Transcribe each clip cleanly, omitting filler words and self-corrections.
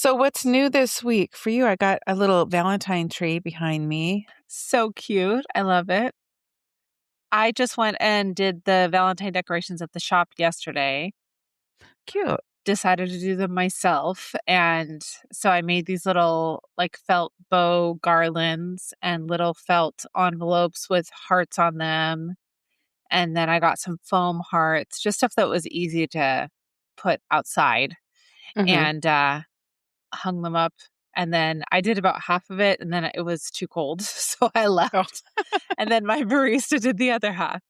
So what's new this week for you? I got a little Valentine tree behind me. So cute. I love it. I just went and did the Valentine decorations at the shop yesterday. Cute. Decided to do them myself. And so I made these little like felt bow garlands and little felt envelopes with hearts on them. And then I got some foam hearts, just stuff that was easy to put outside Mm-hmm. and hung them up. And then I did about half of it and then it was too cold. So I Oh, left. And then my barista did the other half.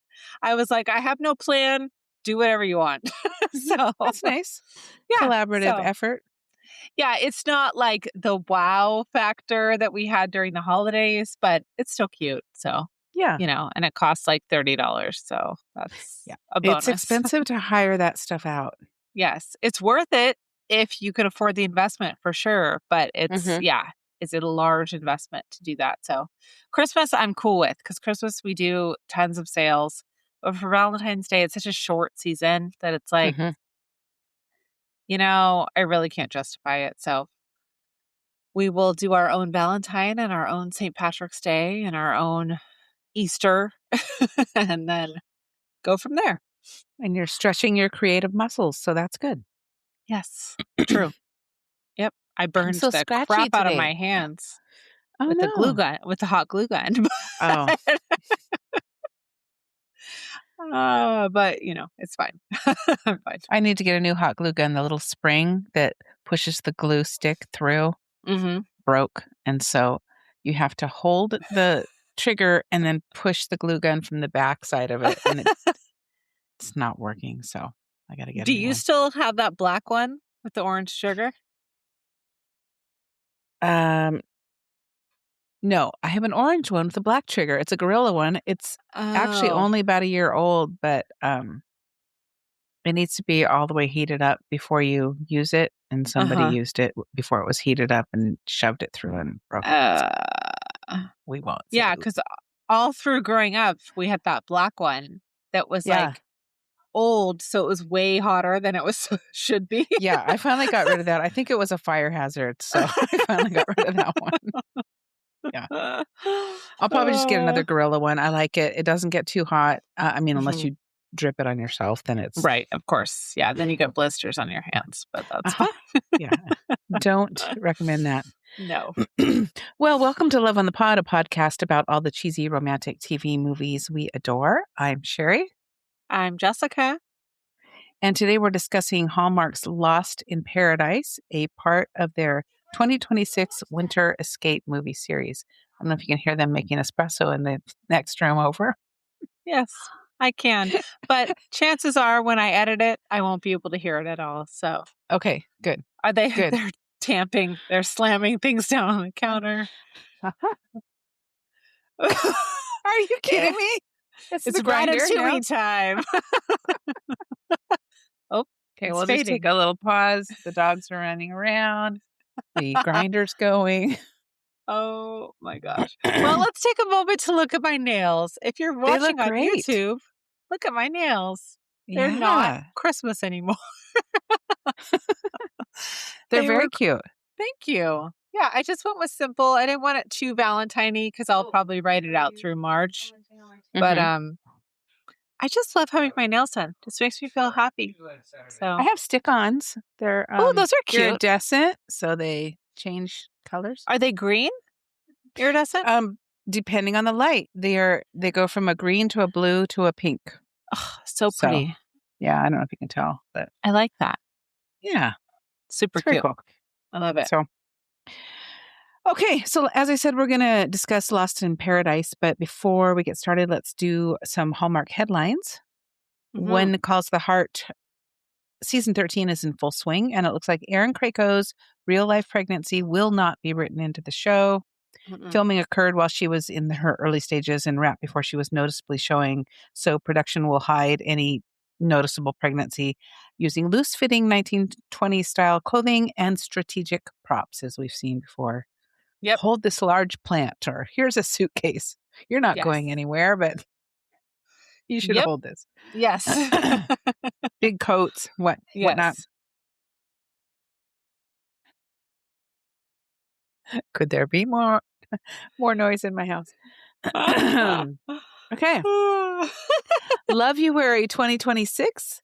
I was like, I have no plan. Do whatever you want. So, that's nice. yeah. Collaborative So, effort. yeah, it's not like the wow factor that we had during the holidays, but it's still cute. So, Yeah. and it costs like $30. So that's Yeah. a It's bonus. expensive to hire that stuff out. Yes. It's worth it if you can afford the investment for sure. But Mm-hmm. it's a large investment to do that. So, Christmas, I'm cool with because Christmas, we do tons of sales. But for Valentine's Day, it's such a short season that it's like, Mm-hmm. I really can't justify it. So we will do our own Valentine and our own St. Patrick's Day and our own Easter and then go from there. And you're stretching your creative muscles, so that's good. Yes, true. Yep. I I'm burned so the scratchy crap out of today. my hands Oh with the glue no. gun, with the hot glue gun. Oh, But it's fine. I'm fine. I need to get a new hot glue gun. The little spring that pushes the glue stick through Mm-hmm. broke, and so you have to hold the trigger and then push the glue gun from the back side of it, and it's not working. So I got to get a Do new you one. still have that black one with the orange sugar? Um, no, I have an orange one with a black trigger. It's a Gorilla one. It's actually Oh, only about a year old, but it needs to be all the way heated up before you use it. And somebody uh-huh. used it before it was heated up and shoved it through and broke it. So we won't say Yeah, who. because all through growing up, we had that black one that was Yeah. like old, so it was way hotter than it was should be. Yeah. I finally got rid of that. I think it was a fire hazard. So I finally got rid of that one. Yeah. I'll probably just get another Gorilla one. I like it. It doesn't get too hot. Unless Mhm. you drip it on yourself, then it's Right, of course. Yeah, then you get blisters on your hands, but that's uh-huh. fine. Yeah. Don't recommend that. No. Well, welcome to Love on the Pod, a podcast about all the cheesy romantic TV movies we adore. I'm Sherry, I'm Jessica. and today we're discussing Hallmark's Lost in Paradise, a part of their 2026 Winter Escape movie series. I don't know if you can hear them making espresso in the next room over. Yes, I can. But chances are when I edit it, I won't be able to hear it at all. So Okay, good, are they good. they're tamping, they're slamming things down on the counter. Are you kidding me? It's It's the grinder now. ratatouille time. Oh, Okay, it's we'll just fading. take a little pause. The dogs are running around. The grinder's going. Oh my gosh. Well, let's take a moment to look at my nails. If you're They look watching on great. YouTube, look at my nails. They're not Yeah. Christmas anymore. They're They very were. cute. Thank you. Yeah, I just went with simple. I didn't want it too Valentine-y because I'll probably write it out through March. But Mhm. I just love having my nails done. This makes me feel happy. I So, have stick-ons. They're oh, those are cute. iridescent, so they change colors. Are they green? Iridescent? Depending on the light, they go from a green to a blue to a pink. Oh, so So, pretty. yeah, I don't know if you can tell, but I like that. yeah, Super it's very cute. cool. I love it. So, okay, so as I said, we're going to discuss Lost in Paradise, but before we get started, let's do some Hallmark headlines. Mhm. When Calls the Heart season 13 is in full swing, and it looks like Erin Krako's real-life pregnancy will not be written into the show. Mm-mm. Filming occurred while she was in her early stages and right before she was noticeably showing, so production will hide any noticeable pregnancy using loose-fitting 1920s style clothing and strategic props, as we've seen before. Yep. Hold this large plant, or here's a suitcase. You're not going Yes. anywhere, but you should Yep. hold this. Yes. Big coats, whatnot. Yes. Could there be more noise in my house? Okay. Loveuary 2026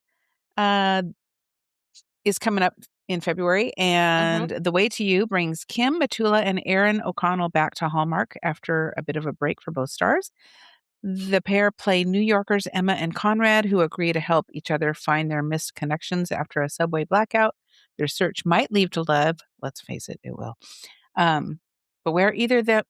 is coming up in February, and The Way to You brings Kim Matula and Aaron O'Connell back to Hallmark after a bit of a break for both stars. The pair play New Yorkers Emma and Conrad, who agree to help each other find their missed connections after a subway blackout. Their search might lead to love. Let's face it, it will. But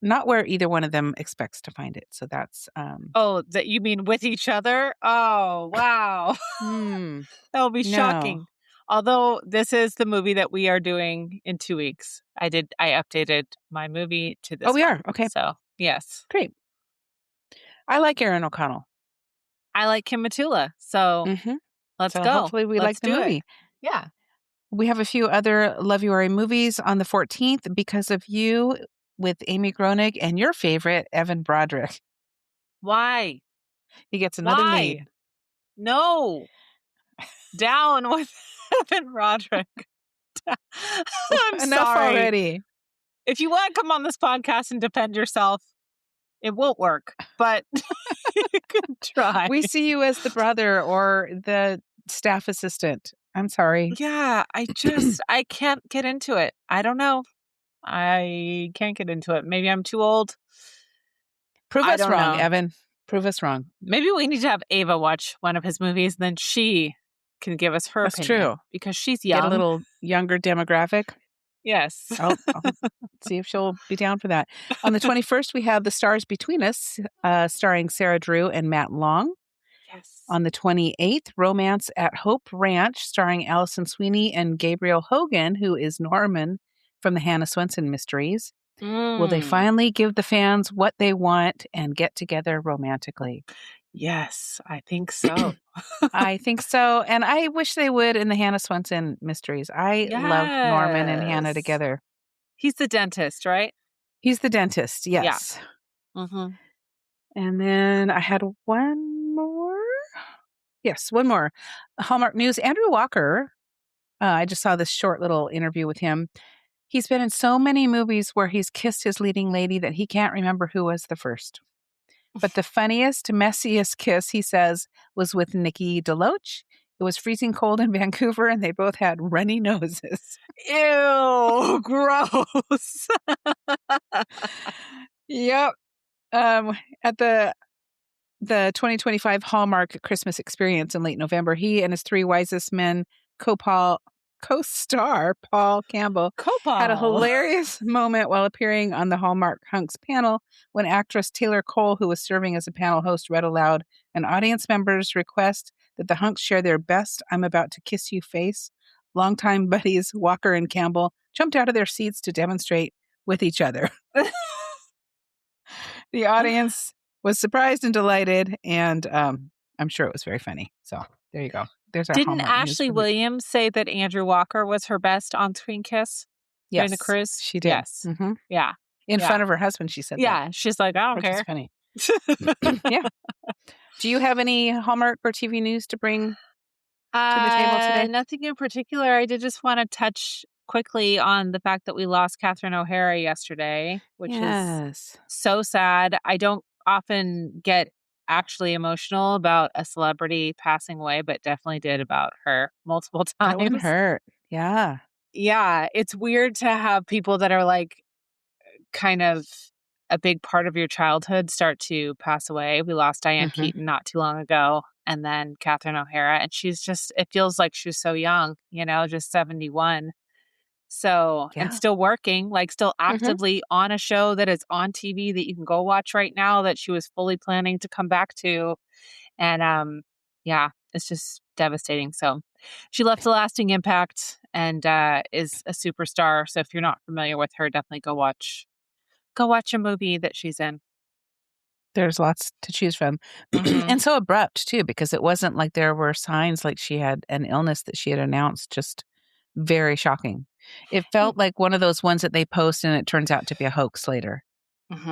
not where either one of them expects to find it. So that's Oh, that you mean with each other? Oh, wow. That will be shocking. Although this is the movie that we are doing in 2 weeks. I updated my movie to this. Oh, we one. are. Okay. So, yes. Great. I like Aaron O'Connell. I like Kim Matula. So, let's go. Hopefully we like the movie. It. Yeah. We have a few other Loveuary movies on the 14th, Because of You with Amy Groening and your favorite, Evan Broderick. Why? He gets another lead. No. Down with Evan Broderick. I'm Enough sorry. already. If you want to come on this podcast and defend yourself, it won't work, but you can try. We see you as the brother or the staff assistant. I'm sorry. Yeah, I can't get into it. I don't know. I can't get into it. Maybe I'm too old. Prove us wrong, Evan. Prove us wrong. Maybe we need to have Ava watch one of his movies, and then she can give us her opinion. That's true. Because she's young. Get a little younger demographic. Yes. I'll see if she'll be down for that. On the 21st, we have The Stars Between Us, starring Sarah Drew and Matt Long. Yes. On the 28th, Romance at Hope Ranch, starring Allison Sweeney and Gabriel Hogan, who is Norman from the Hannah Swenson Mysteries. Will they finally give the fans what they want and get together romantically? Yes, I think so. I think so. And I wish they would in the Hannah Swenson Mysteries. I love Norman and Hannah together. He's the dentist, right? He's the dentist, yes. Yeah. And then I had one more. Yes, one more. Hallmark News. Andrew Walker. I just saw this short little interview with him. He's been in so many movies where he's kissed his leading lady that he can't remember who was the first. But the funniest, messiest kiss, he says, was with Nikki DeLoach. It was freezing cold in Vancouver, and they both had runny noses. Ew, gross. Yep. At the 2025 Hallmark Christmas Experience in late November, he and his three wisest men co-star Paul Campbell had a hilarious moment while appearing on the Hallmark Hunks panel when actress Taylor Cole, who was serving as a panel host, read aloud an audience member's request that the Hunks share their best "I'm about to kiss you" face. Longtime buddies Walker and Campbell jumped out of their seats to demonstrate with each other. The audience was surprised and delighted, and I'm sure it was very funny. So there you go. There's our Didn't Hallmark Ashley Williams say that Andrew Walker was her best on-screen kiss during the cruise? She did. Yes. Yeah. In front of her husband, she said that. Yeah. She's like, I don't care. Which is funny. Yeah. Do you have any Hallmark or TV news to bring to the table today? Nothing in particular. I did just want to touch quickly on the fact that we lost Catherine O'Hara yesterday, which is so sad. I don't often get actually emotional about a celebrity passing away, but definitely did about her multiple times. That would hurt. Yeah. Yeah. It's weird to have people that are like kind of a big part of your childhood start to pass away. We lost Diane Keaton not too long ago, and then Catherine O'Hara. And she's just, it feels like she was so young, just 71. So, and still working, like still actively on a show that is on TV that you can go watch right now that she was fully planning to come back to. And it's just devastating. So she left a lasting impact and is a superstar. So if you're not familiar with her, definitely go watch a movie that she's in. There's lots to choose from. And so abrupt too, because it wasn't like there were signs like she had an illness that she had announced. Just very shocking. It felt like one of those ones that they post and it turns out to be a hoax later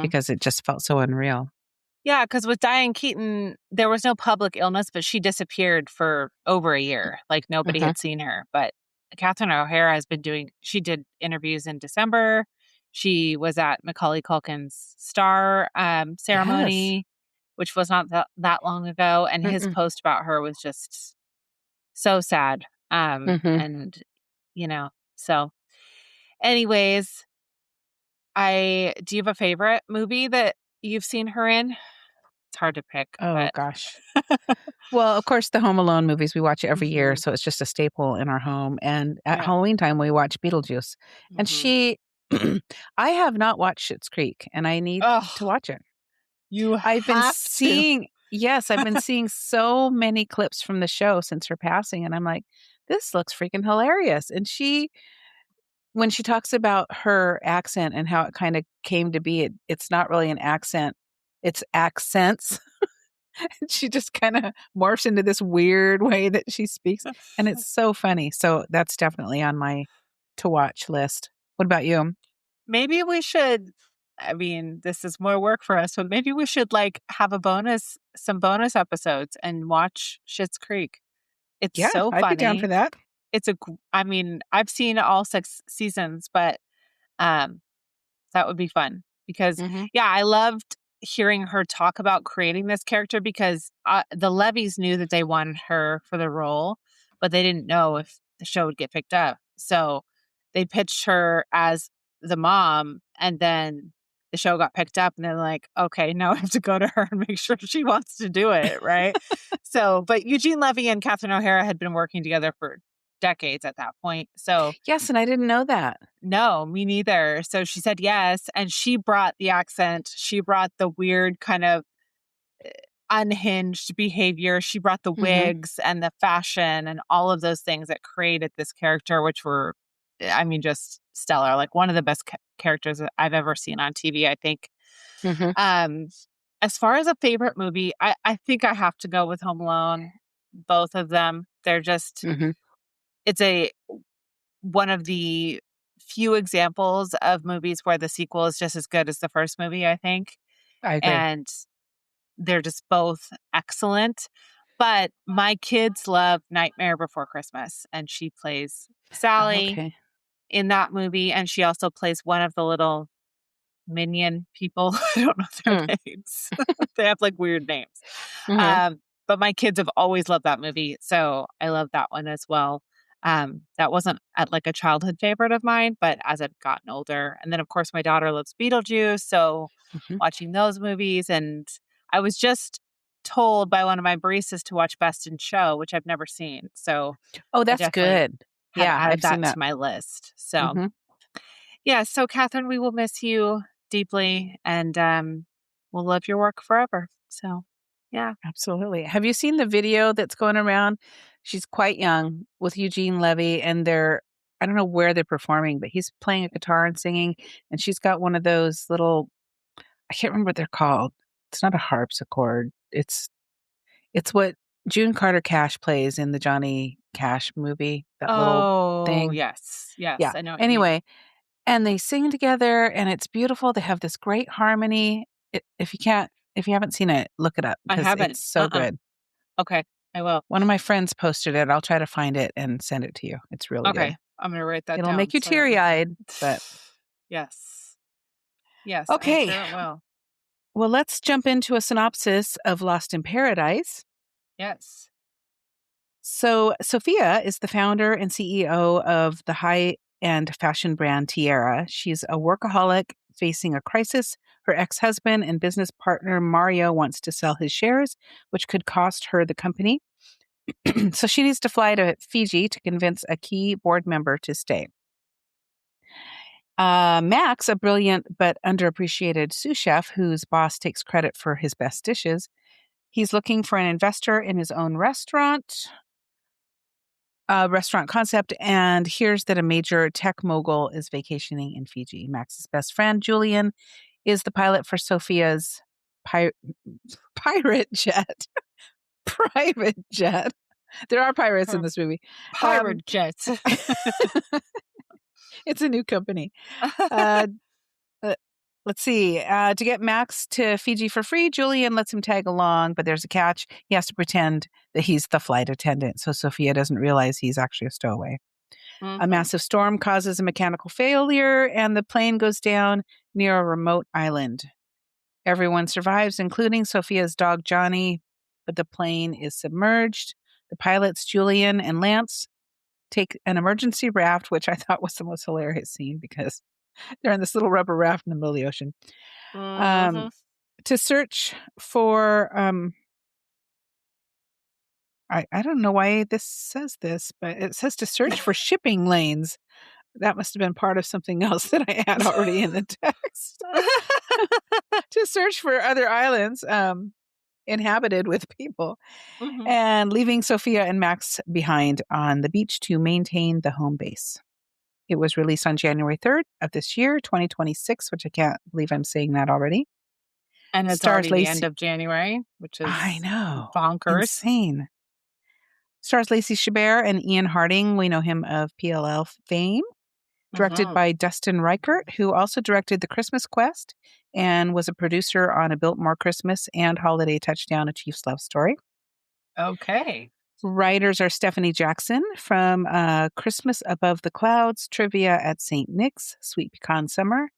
because it just felt so unreal. Yeah, because with Diane Keaton, there was no public illness, but she disappeared for over a year. Like nobody had seen her. But Catherine O'Hara she did interviews in December She was at Macaulay Culkin's star Yes. ceremony, which was not that long ago, and his Mm-mm. post about her was just so sad. Mhm. And you know, so anyways, I do you have a favorite movie that you've seen her in? It's hard to pick, Oh but gosh. Well, of course, the Home Alone movies, we watch every year, mhm. so it's just a staple in our home, and at Yeah. Halloween time, we watch Beetlejuice, and Mhm. she I have not watched Schitt's Creek, and I need to Oh, watch it. you I've been have to. seeing Yes, I've been seeing so many clips from the show since her passing, and I'm like, "This looks freaking hilarious," and when she talks about her accent and how it kinda came to be, it's not really an accent, it's accents. She just kinda morphs into this weird way that she speaks, and it's so funny. So that's definitely on my to watch list. What about you? Maybe we should I mean, this is more work for us, but maybe we should, like, have some bonus episodes and watch Schitt's Creek. It's Yeah, so I'd be down for funny. that. I mean, I've seen all 6 seasons, but, um, that would be fun because, Mhm. yeah, I loved hearing her talk about creating this character because, the Levies knew that they wanted her for the role, but they didn't know if the show would get picked up. So, they pitched her as the mom, and then the show got picked up, and they're like, "Okay, now I have to go to her and make sure she wants to do it," right? So, but Eugene Levy and Catherine O'Hara had been working together for decades at that point. So, Yes, and I didn't know that. no, me neither. So she said yes, and she brought the accent, she brought the weird kind of unhinged behavior, she brought the Mhm. wigs and the fashion and all of those things that created this character, which were, I mean, just stellar. Like one of the best characters that I've ever seen on TV, I think. Mhm. Um, as far as a favorite movie, I think I have to go with Home Alone. Both of them. They're just, Mhm. it's a one of the few examples of movies where the sequel is just as good as the first movie, I think, I agree. and they're just both excellent. But my kids love Nightmare Before Christmas, and she plays Sally Okay. in that movie, and she also plays one of the little minion people. I don't know their Hmm. names. They have, like, weird names. Mhm. But my kids have always loved that movie, so I love that one as well. That wasn't at, like, a childhood favorite of mine, but as I've gotten older and then, of course, my daughter loves Beetlejuice, so Mhm. watching those movies, and I was just told by one of my baristas to watch Best in Show, which I've never seen, so Oh, I that's definitely good. have Yeah, added I've seen that to that. my list. So, Mhm. yeah, so Catherine, we will miss you deeply, and, we'll love your work forever. So, yeah. Absolutely. Have you seen the video that's going around? She's quite young with Eugene Levy, and I don't know where they're performing, but he's playing a guitar and singing, and she's got one of those little, I can't remember what they're called. It's not a harpsichord. It's what June Carter Cash plays in the Johnny Cash movie, that little Oh, thing. yes. Yes, Yeah. I know what you mean. Anyway, and they sing together, and it's beautiful. They have this great harmony. If you haven't seen it, look it up I because haven't. it's so good. Okay, I will. One of my friends posted it. I'll try to find it and send it to you. It's really good. Okay, I'm gonna write that It'll down make you so I don't miss it. teary-eyed, but Yes. Yes, I'm okay. sure it will. Well, let's jump into a synopsis of Lost in Paradise. Yes. So, Sophia is the founder and CEO of the high-end fashion brand Tierra. She's a workaholic facing a crisis. Her ex-husband and business partner Mario wants to sell his shares, which could cost her the company. So she needs to fly to Fiji to convince a key board member to stay. Max, a brilliant but underappreciated sous chef whose boss takes credit for his best dishes, he's looking for an investor in his own restaurant concept, and hears that a major tech mogul is vacationing in Fiji. Max's best friend, Julian, is the pilot for Sophia's pi- pirate jet. Private jet. There are pirates in Her this movie. Um, pirate jets. it's a new company. Uh, Uh, let's see. To get Max to Fiji for free, Julian lets him tag along, but there's a catch. He has to pretend that he's the flight attendant, so Sophia doesn't realize he's actually a stowaway. A Mhm. massive storm causes a mechanical failure, and the plane goes down near a remote island. Everyone survives, including Sophia's dog Johnny, but the plane is submerged. The pilots, Julian and Lance, take an emergency raft, which I thought was the most hilarious scene because they're in this little rubber raft in the middle of the ocean, um, Mhm. to search for. I don't know why this says this, but it says to search for shipping lanes. That must have been part of something else that I had already in the text. To search for other islands inhabited with people, Mhm. and leaving Sophia and Max behind on the beach to maintain the home base. It was released on January 3rd of this year, 2026, which I can't believe I'm saying that already. And it's Stars already the end Lacey. of January, which I is know. bonkers. Insane. Stars Lacey Chabert and Ian Harding. We know him of PLL fame. Directed Mhm. by Dustin Reichert, who also directed The Christmas Quest and was a producer on A Biltmore Christmas and Holiday Touchdown, A Chief's Love Story. Okay. Writers are Stephanie Jackson from Christmas Above the Clouds, Trivia at St. Nick's, Sweet Pecan Summer,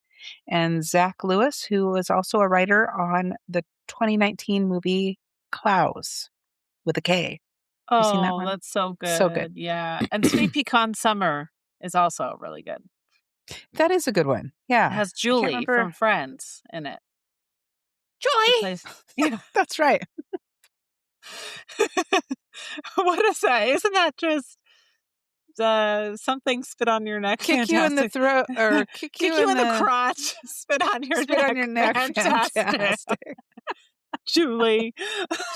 and Zach Lewis, who was also a writer on the 2019 movie Klaus with a K. You seen that Oh, one? that's so So good. good. Yeah. And Sweet Pecan Summer is also really good. That is a good one. It Yeah. has I can't Julie remember. from Friends in it. She Julie! plays yeah. That's right. What is that? Isn't that just something spit on your neck? Kick you in the Fantastic. throat or kick Kick you you in in the the crotch, spit on your spit on neck. your neck. Fantastic. Fantastic. Julie.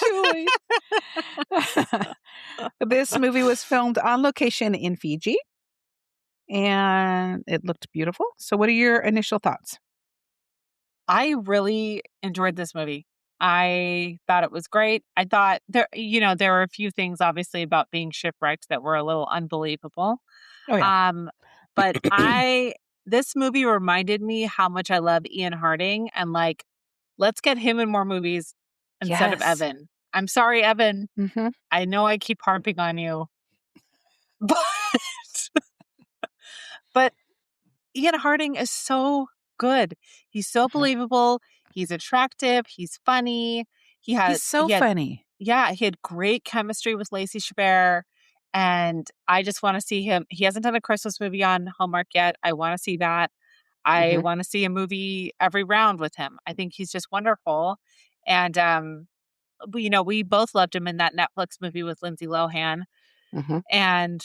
Julie. This movie was filmed on location in Fiji and it looked beautiful. So, what are your initial thoughts? I really enjoyed this movie. I thought it was great. I thought there were a few things obviously about being shipwrecked that were a little unbelievable. Oh, yeah. Um, but this movie reminded me how much I love Ian Harding and like, let's get him in more movies instead of Yes. Evan. I'm sorry, Evan. Hmm. I know I keep harping on you, but but Ian Harding is so good. He's so Hmm. believable. He's attractive. He's funny. He He's had so he had funny. yeah, he had great chemistry with Lacey Chabert. And I just want to see him. He hasn't done a Christmas movie on Hallmark yet. I want to see that. I Hmm. want to see a movie every round with him. I think he's just wonderful. And we both loved him in that Netflix movie with Lindsay Lohan. Hmm. And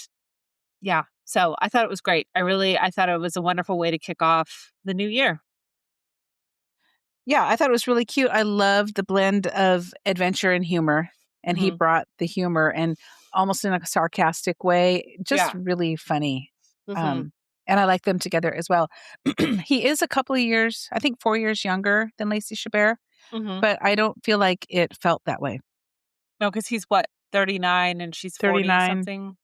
yeah, so I thought it was great. I thought it was a wonderful way to kick off the new year. Yeah, I thought it was really cute. I loved the blend of adventure and humor, and he Mhm. brought the humor and almost in a sarcastic way, just Yeah. really funny. Mhm. Um, and I like them together as well. He is a couple of years, I think 4 years younger than Lacey Chabert, Mhm. but I don't feel like it felt that way. No, cuz he's what, 39 and she's 40 39, something?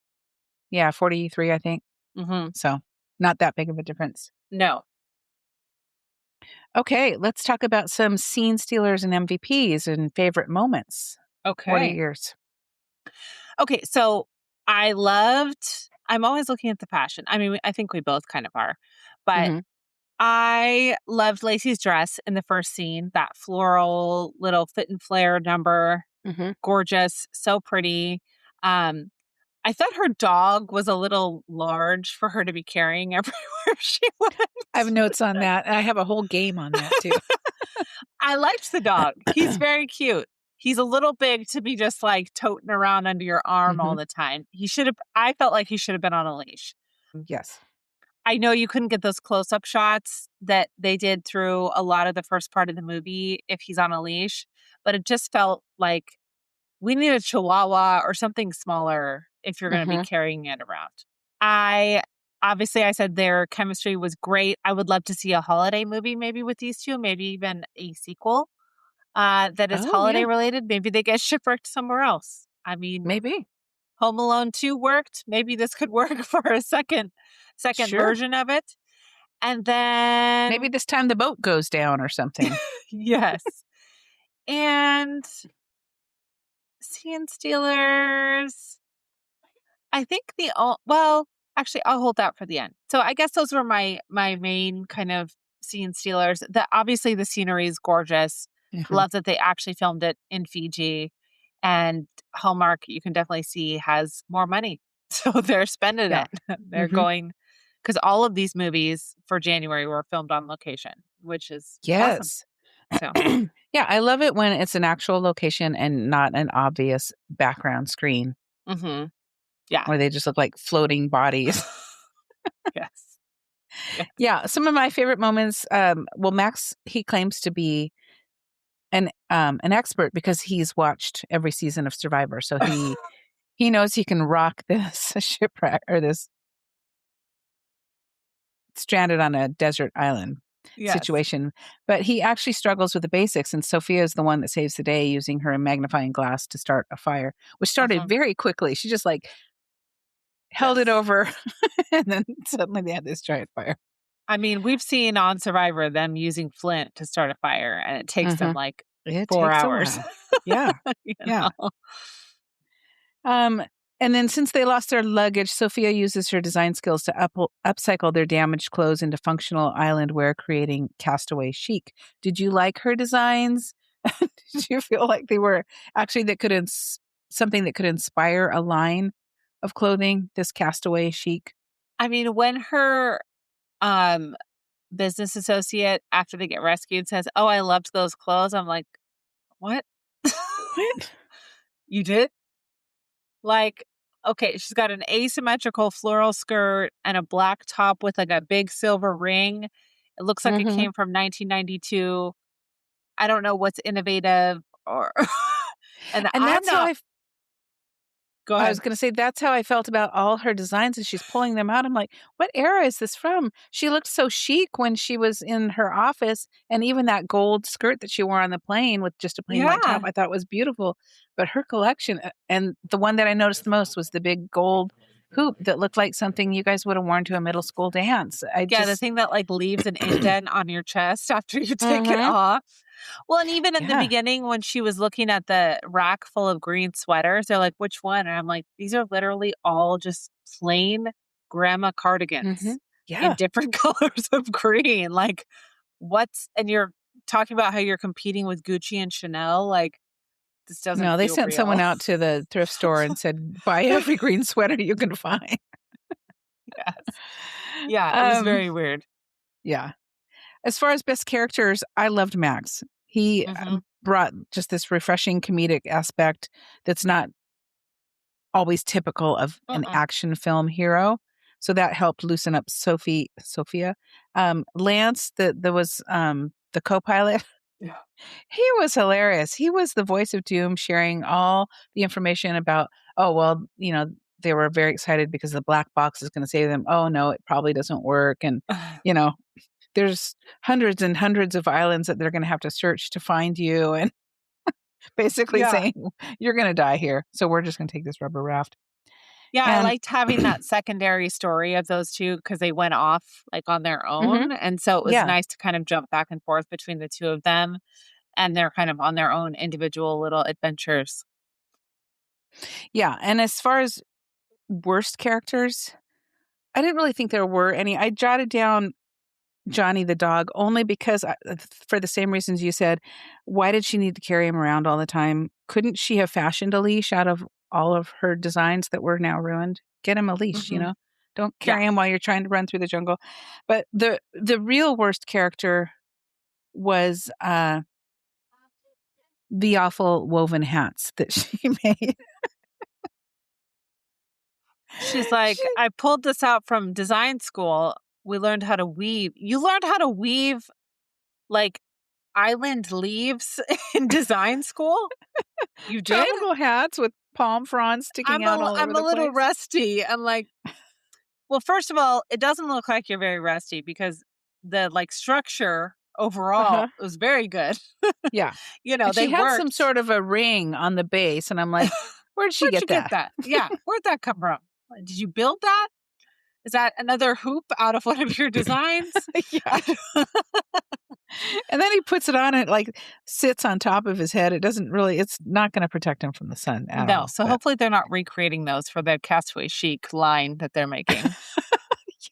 yeah, 43, I think. Mhm. So not that big of a difference. No. Okay, let's talk about some scene stealers and MVPs and favorite moments. What are Okay. yours? Okay, so I'm always looking at the fashion. I mean, I think we both kind of are. But Hmm. I loved Lacey's dress in the first scene, that floral little fit and flare number. Hmm. Gorgeous, so pretty. Um, I thought her dog was a little large for her to be carrying everywhere she went. I have notes on that. And I have a whole game on that too. I liked the dog. He's very cute. He's a little big to be just like toting around under your arm all Hmm. the time. I felt like he should have been on a leash. Yes. I know you couldn't get those close up shots that they did through a lot of the first part of the movie if he's on a leash, but it just felt like we need a chihuahua or something smaller if you're going to be Hmm. carrying it around. I I said their chemistry was great. I would love to see a holiday movie maybe with these two, maybe even a sequel that is Oh, holiday yeah. related. Maybe they get shipwrecked somewhere else. I mean, Maybe. Home Alone 2 worked. Maybe this could work for a second Sure. version of it. And Maybe then this time the boat goes down or something. yes. And Scene Stealers. I think Actually, I'll hold that for the end. So I guess those were my main kind of scene stealers. Obviously the scenery is gorgeous. Mhm. Love that they actually filmed it in Fiji. And Hallmark, you can definitely see, has more money. So they're spending Yeah. it. They're Mhm. going because all of these movies for January were filmed on location, which is awesome. Yes. So, Yeah, I love it when it's an actual location and not an obvious background screen mhm. Yeah. where they just look like floating bodies. Yes. Yes. Yeah, some of my favorite moments, well, Max, he claims to be an expert because he's watched every season of Survivor, so he knows he can rock this shipwreck or this stranded on a desert island Yes. situation, but he actually struggles with the basics, and Sophia is the one that saves the day using her magnifying glass to start a fire, which started Mhm. very quickly. She just, like, held it Yes. over, and then suddenly they had this giant fire. I mean, we've seen on Survivor them using flint to start a fire, and it takes them, Mhm. like, It 4 takes a hours. while. Yeah, You yeah. know? Um, and then since they lost their luggage, Sophia uses her design skills to upcycle their damaged clothes into functional island wear, creating castaway chic. Did you like her designs? Did you feel like they were actually that could something that could inspire a line of clothing? This castaway chic. I mean, when her, um, business associate, after they get rescued, says, "Oh, I loved those clothes," I'm like, "What? What? You did?" Like, okay, she's got an asymmetrical floral skirt and a black top with, like, a big silver ring. It looks like it Hmm. came from 1992. I don't know what's innovative or and And I'm that's how not. Go I was ahead. gonna say that's how I felt about all her designs as she's pulling them out. I'm like, "What era is this from?" She looked so chic when she was in her office, and even that gold skirt that she wore on the plane with just a plain white top, Yeah. I thought was beautiful. But her collection, and the one that I noticed the most was the big gold hoop that looked like something you guys would have worn to a middle school dance. I Yeah, the just thing that, like, leaves an indent on your chest after you take it Mhm. off. Well, and even in the Yeah. beginning when she was looking at the rack full of green sweaters, they're like, "Which one?" And I'm like, "These are literally all just plain grandma cardigans Mhm. in Yeah. different colors of green." Like, what's and you're talking about how you're competing with Gucci and Chanel, like, this doesn't No, they feel sent real. someone out to the thrift store and said, "Buy every green sweater you can find." Yes. Yeah, it was Um, very weird. yeah. As far as best characters, I loved Max. He, Mhm. brought just this refreshing comedic aspect that's not always typical of an Mm-mm. action film hero, so that helped loosen up Sophia. Lance, that was, the co-pilot, Yeah. he was hilarious. He was the voice of doom sharing all the information about, "Oh, well, they were very excited because the black box is gonna save them. Oh, no, it probably doesn't work," and, you know, there's hundreds and hundreds of islands that they're gonna have to search to find you, and basically Yeah. saying, "You're gonna die here, so we're just gonna take this rubber raft." Yeah, I And liked having that secondary story of those 2 because they went off, like, on their Mhm. own, and so it was Yeah, nice to kind of jump back and forth between the 2 of them, and they're kind of on their own individual little adventures. yeah, and as far as worst characters, I didn't really think there were any. I jotted down Johnny the dog only because for the same reasons you said, why did she need to carry him around all the time? Couldn't she have fashioned a leash out of all of her designs that were now ruined? Get him a leash, Mhm. Don't Yeah. carry him while you're trying to run through the jungle. But the real worst character was, the awful woven hats that she made. She's like, She "I pulled this out from design school. We learned how to weave." You learned how to weave, like, island leaves in design school? You did? tropical hats with palm fronds sticking out all over I'm a the little place. rusty. I'm like, well, first of all, it doesn't look like you're very rusty because the, like, structure overall Uh-huh. was very good. Yeah. You know, And she they had some worked. sort of a ring on the base, and I'm like, "Where'd she Where'd you get get that?" that? Yeah, where'd that come from? Did you build that? Is that another hoop out of one of your designs? Yeah. And then he puts it on and it like sits on top of his head. It's not going to protect him from the sun at No, all. so But hopefully they're not recreating those for the Castaway Chic line that they're making.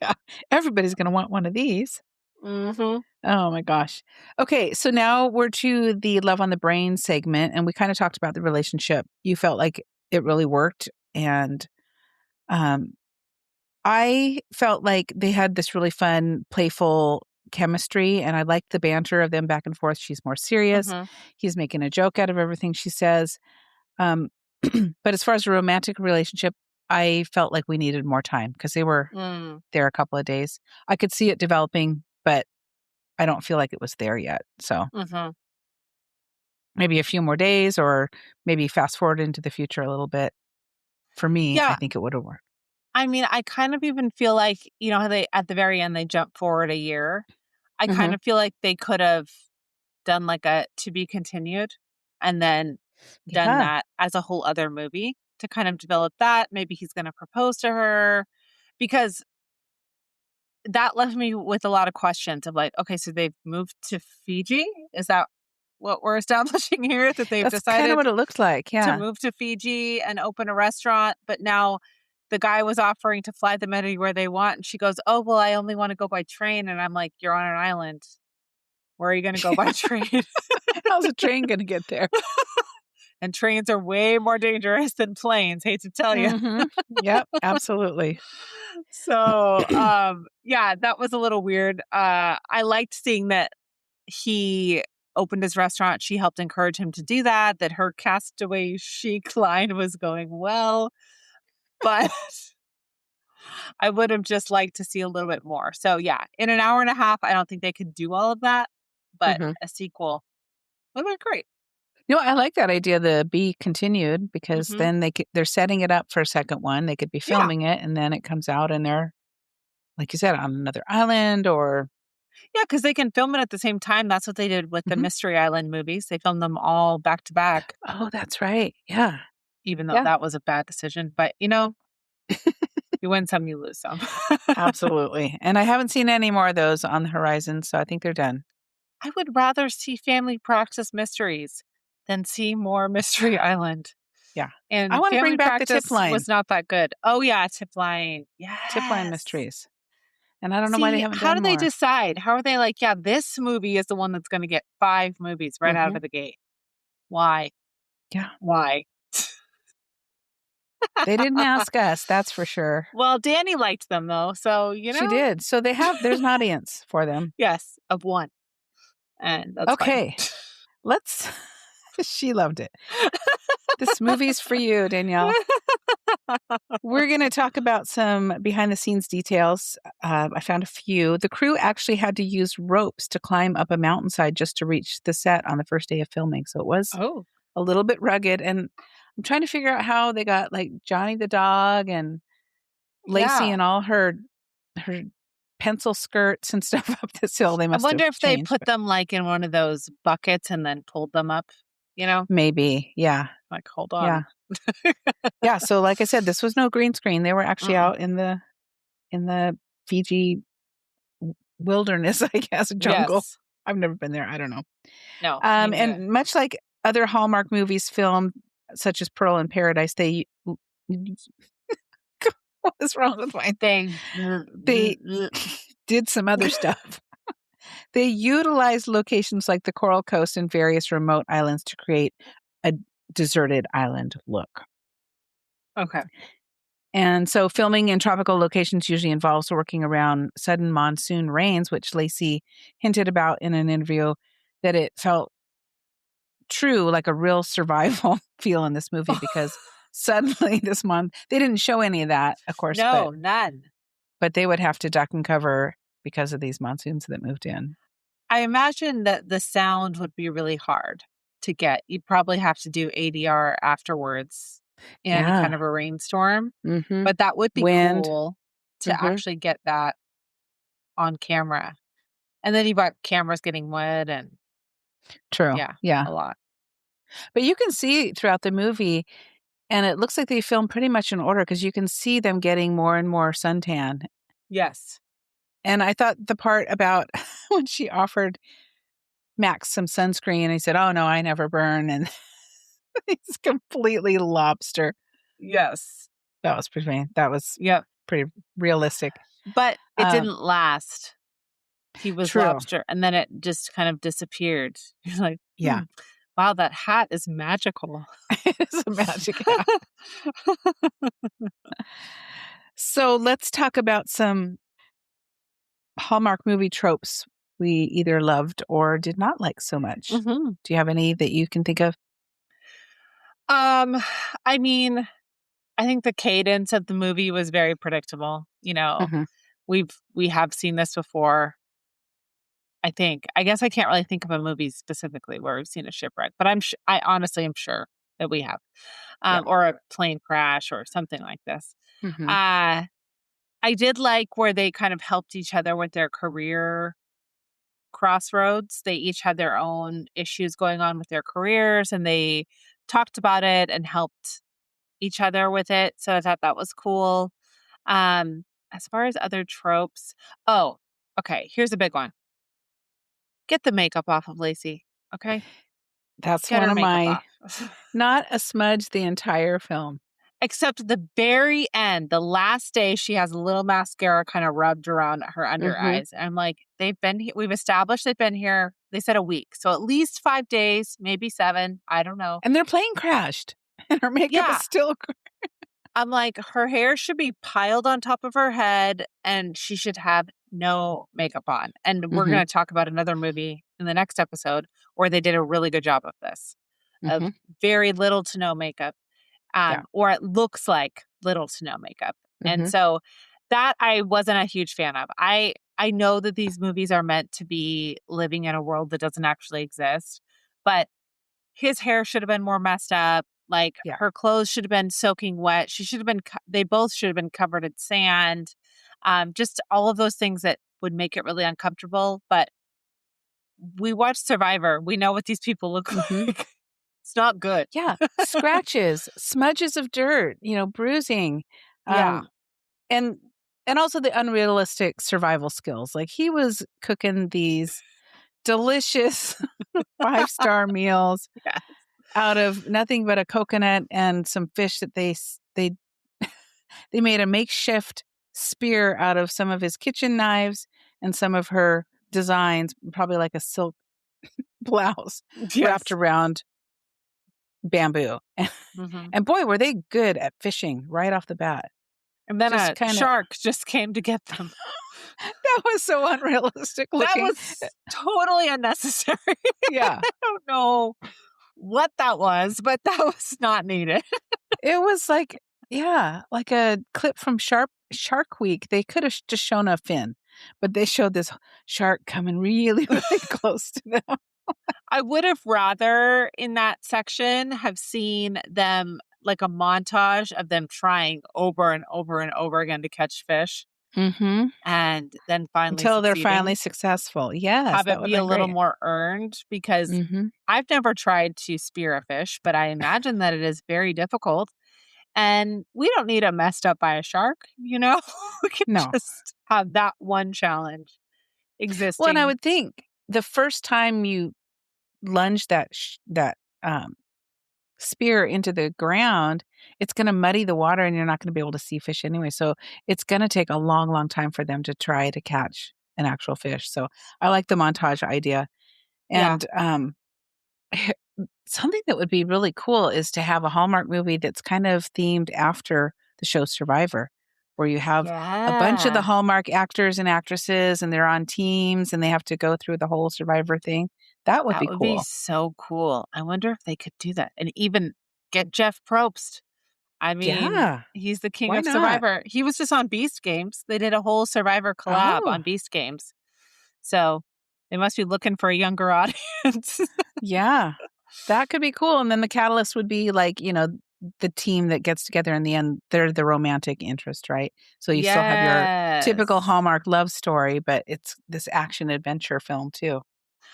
yeah, everybody's going to want one of these. Mhm. Oh my gosh. Okay, so now we're to the love on the brain segment, and we kind of talked about the relationship. You felt like it really worked, and um, I felt like they had this really fun, playful chemistry, and I liked the banter of them back and forth. She's more serious. Mhm. He's making a joke out of everything she says. Um, but as far as a romantic relationship, I felt like we needed more time because they were Mm. there a couple of days. I could see it developing, but I don't feel like it was there yet. So Mhm. maybe a few more days or maybe fast forward into the future a little bit. For me, I Yeah, think it would have worked. I mean, I kind of even feel like, how they at the very end, they jump forward a year? I kind Mhm. of feel like they could have done, like, a to be continued, and then done Yeah. that as a whole other movie to kind of develop that. Maybe he's gonna propose to her, because that left me with a lot of questions of, like, okay, so they've moved to Fiji? Is that what we're establishing here? That they've That's kinda decided what it looked like, to yeah. move to Fiji and open a restaurant, but now the guy was offering to fly them anywhere they want, and she goes, "Oh, well, I only wanna go by train," and I'm like, "You're on an island. Where are you gonna go by train?" How's a train gonna get there? And trains are way more dangerous than planes, hate to tell you. Mhm. Yep, absolutely. So, yeah, that was a little weird. I liked seeing that he opened his restaurant, she helped encourage him to do that, that her Castaway Chic line was going well, but I would have just liked to see a little bit more. So, yeah, in an hour and a half, I don't think they could do all of that, but Mhm. a sequel would've been great. I like that idea, the be continued, because Mhm. then they're setting it up for a second one. They could be Yeah. filming it, and then it comes out and they're, like you said, on another island or Yeah, because they can film it at the same time. That's what they did with the Mhm. Mystery Island movies. They filmed them all back to back, Oh, that's right. Yeah. even though Yeah. that was a bad decision. But, you win some, you lose some. Absolutely. And I haven't seen any more of those on the horizon, so I think they're done. I would rather see family practice mysteries than see more Mystery Island. Yeah. I And wanna bring family back the tip practice line, was not that good. Oh, yeah, Tip Line. tip line Yes. mysteries, and I don't know why they See, haven't how do done they more. decide? How are they like, yeah, this movie is the one that's gonna get 5 movies right out Mhm. of the gate? Why? Yeah. Why? They didn't ask us, that's for sure. Well, Danny liked them though, so, She did. So there's an audience for them. Yes, of 1, and that's fine. Okay. Let's She loved it. This movie's for you, Danielle. We're gonna talk about some behind the scenes details. I found a few. The crew actually had to use ropes to climb up a mountainside just to reach the set on the first day of filming, so it was Oh, a little bit rugged, and I'm trying to figure out how they got, like, Johnny the dog and Lacey yeah. and all her pencil skirts and stuff up this hill. They I must wonder have if they changed, put but them, like, in one of those buckets and then pulled them up, you know? maybe. Yeah. Like, "Hold Yeah. on." Yeah, so like I said, this was no green screen. They were actually Mm-mm. out in the Fiji wilderness, I guess, jungle. Yes. I've never been there. I don't know. No, me neither. And much like other Hallmark movies filmed, such as Pearl in Paradise, they what is wrong with mine? They They did some other stuff. They utilized locations like the Coral Coast and various remote islands to create a deserted island look. Okay. And so filming in tropical locations usually involves working around sudden monsoon rains, which Lacey hinted about in an interview that it felt true, like a real survival feel in this movie because suddenly this month they didn't show any of that, of course, No, none. but they would have to duck and cover because of these monsoons that moved in. I imagine that the sound would be really hard to get. You'd probably have to do ADR afterwards in any kind Yeah. of a rainstorm, Mhm. but that would be Wind. cool to Mhm. actually get that on camera. And then you've got cameras getting wet and True. yeah, Yeah. a lot. But you can see throughout the movie, and it looks like they filmed pretty much in order because you can see them getting more and more suntan. Yes. And I thought the part about when she offered Max some sunscreen. And he said, "Oh, no, I never burn." And he's completely lobster. Yes. That was pretty funny. That was Yep. pretty realistic. But it Um, didn't last. He was True. lobster, and then it just kind of disappeared. You're like, Yeah. wow, that hat is magical. It's a magic hat. So let's talk about some Hallmark movie tropes we either loved or did not like so much. Mhm. Do you have any that you can think of? Um, I mean, I think the cadence of the movie was very predictable. Mhm. We have seen this before. I think. I guess I can't really think of a movie specifically where we've seen a shipwreck, but I honestly am sure that we have, Yeah. or a plane crash or something like this. Mhm. Uh, I did like where they kind of helped each other with their career crossroads. They each had their own issues going on with their careers, and they talked about it and helped each other with it. So I thought that was cool. As far as other tropes, oh, okay, here's a big one. Get the makeup off of Lacey, okay? That's Get one her of makeup my off. not a smudge the entire film. Except the very end, the last day, she has a little mascara kind of rubbed around her under Mhm. eyes. And I'm like, they've been here. We've established they've been here. They said a week. So at least 5 days, maybe 7. I don't know. And their plane crashed, and her makeup is Yeah. still I'm like, her hair should be piled on top of her head and she should have no makeup on. And we're Mhm. going to talk about another movie in the next episode where they did a really good job of this, of Mhm. very little to no makeup. Yeah. Or it looks like little to no makeup. And Mhm. so that I wasn't a huge fan of. I know that these movies are meant to be living in a world that doesn't actually exist, but his hair should have been more messed up. Like Yeah. her clothes should have been soaking wet. She should have been. They both should have been covered in sand. Just all of those things that would make it really uncomfortable. But we watched Survivor. We know what these people look Mhm. like. It's not good. Yeah. Scratches, smudges of dirt, bruising, Yeah. um, and and also the unrealistic survival skills. Like, he was cooking these delicious five-star meals Yeah. out of nothing but a coconut and some fish that they made a makeshift spear out of some of his kitchen knives and some of her designs, probably like a silk blouse wrapped Yes. around bamboo. Mhm. And boy, were they good at fishing right off the bat. And then Just a kinda shark just came to get them. that was so unrealistic That looking. was totally unnecessary. Yeah. I don't know what that was, but that was not needed. It was like yeah, like a clip from Shark Week. They could have just shown a fin, but they showed this shark coming really, really close to them. I would have rather in that section have seen them like a montage of them trying over and over and over again to catch fish Mhm. and then finally Until they're finally succeeding. successful. Yes, Have that it would've be a been little great. more earned because Mhm. I've never tried to spear a fish, but I imagine that it is very difficult. And we don't need them messed up by a shark, you know? We can No. just have that one challenge Well, and I existing. would think the first time you lunge um, spear into the ground, it's gonna muddy the water and you're not gonna be able to see fish anyway, so it's gonna take a long, long time for them to try to catch an actual fish, so I like the montage idea, Yeah. and, something that would be really cool is to have a Hallmark movie that's kind of themed after the show Survivor, where you have a bunch of the Yeah. Hallmark actors and actresses, and they're on teams, and they have to go through the whole Survivor thing. That would That be would be cool. so cool. I wonder if they could do that and even get Jeff Probst. I mean, Yeah, he's the king why of not? Survivor. He was just on Beast Games. They did a whole Survivor collab Oh, on Beast Games. So they must be looking for a younger audience. yeah. That could be cool, and then the catalyst would be, like, the team that gets together in the end, they're the romantic interest, right? So you still have your typical Yes. Hallmark love story, but it's this action adventure film too.